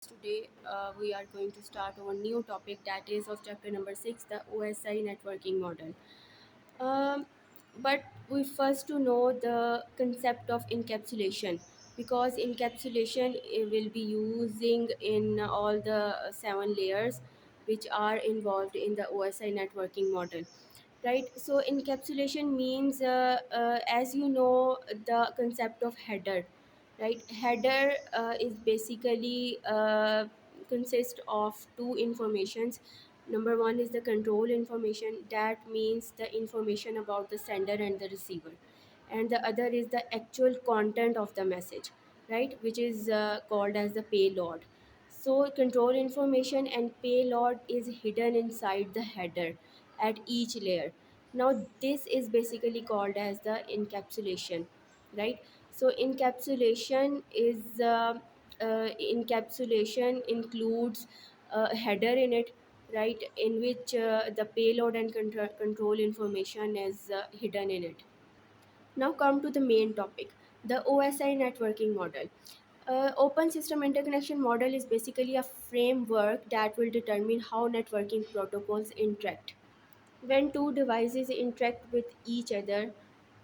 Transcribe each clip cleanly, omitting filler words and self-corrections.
Today we are going to start our new topic, that is of chapter number 6, the OSI networking model. Um, but we first to know the concept of encapsulation, because encapsulation will be using in all the seven layers which are involved in the OSI networking model. Right, so encapsulation means, as you know, the concept of header. Right, header is basically consists of two informations. Number one is the control information, that means the information about the sender and the receiver, and the other is the actual content of the message, right, which is called as the payload. So control information and payload is hidden inside the header at each layer. Now this is basically called as the encapsulation, right? So encapsulation includes a header in it, right, in which the payload and control information is hidden in it. Now come to the main topic, the OSI networking model. Open system interconnection model is basically a framework that will determine how networking protocols interact. When two devices interact with each other,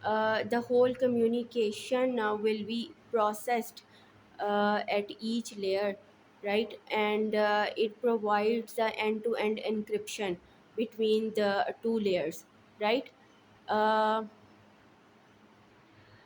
the whole communication will be processed at each layer, right? And it provides the end-to-end encryption between the two layers, right? Uh,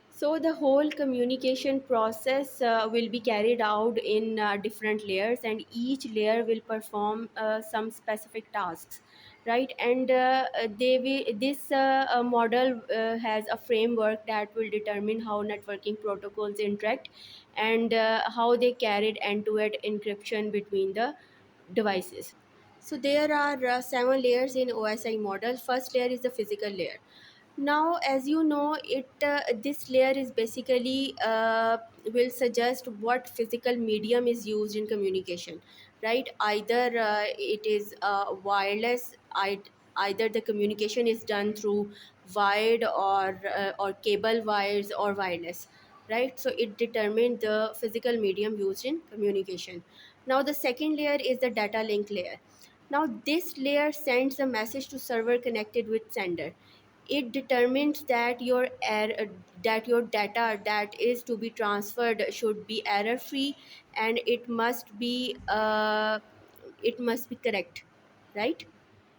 so the whole communication process will be carried out in different layers, and each layer will perform some specific tasks, right? And this model has a framework that will determine how networking protocols interact, and how they carried end-to-end encryption between the devices. So there are seven layers in OSI model. First layer is the physical layer. Now, as you know, it this layer is basically will suggest what physical medium is used in communication, right? Either it is wireless, either the communication is done through wired or cable wires or wireless, right? So it determined the physical medium used in communication. Now the second layer is the data link layer. Now this layer sends a message to server connected with sender. It determines that that your data that is to be transferred should be error free, and it must be correct, right?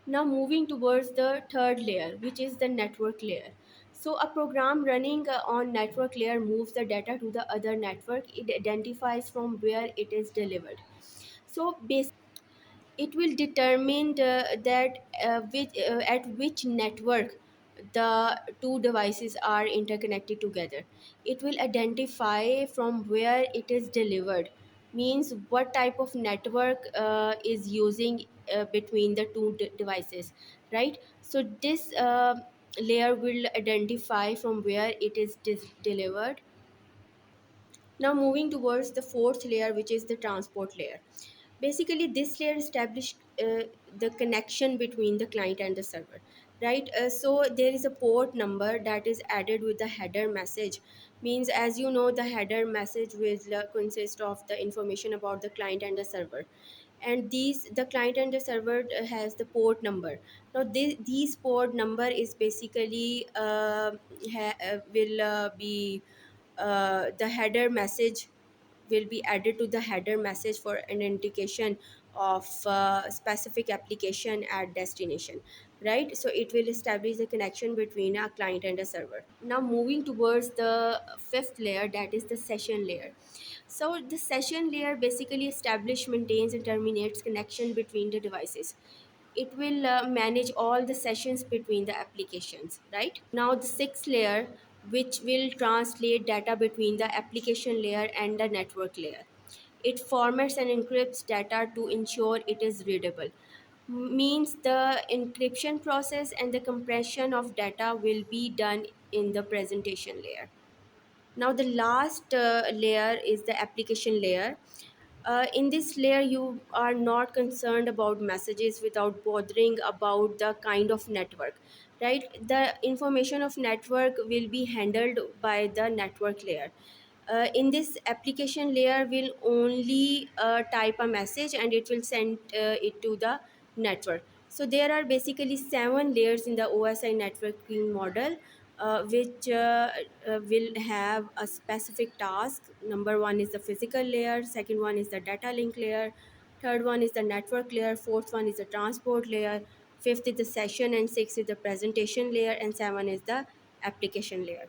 Now moving towards the third layer, which is the network layer. So a program running on network layer moves the data to the other network. It identifies from where it is delivered. So it will determine at which network the two devices are interconnected together. It will identify from where it is delivered, means what type of network is using between the two devices, right? So this layer will identify from where it is delivered. Now moving towards the fourth layer, which is the transport layer. Basically, this layer established the connection between the client and the server, right? So there is a port number that is added with the header message. Means, as you know, the header message will consist of the information about the client and the server, and the client and the server has the port number. Now these port number is basically will be the header message will be added to the header message for an indication of specific application at destination, right? So it will establish the connection between a client and a server. Now moving towards the fifth layer, that is the session layer. So the session layer basically establish, maintains and terminates connection between the devices. It will manage all the sessions between the applications, right? Now the sixth layer, which will translate data between the application layer and the network layer. It formats and encrypts data to ensure it is readable. Means the encryption process and the compression of data will be done in the presentation layer. Now the last layer is the application layer. In this layer, you are not concerned about messages without bothering about the kind of network, right? The information of network will be handled by the network layer. In this, application layer will only type a message and it will send it to the network. So there are basically 7 layers in the OSI networking model, which will have a specific task. Number one is the physical layer, second one is the data link layer, third one is the network layer, fourth one is the transport layer, fifth is the session, and sixth is the presentation layer, and seven is the application layer.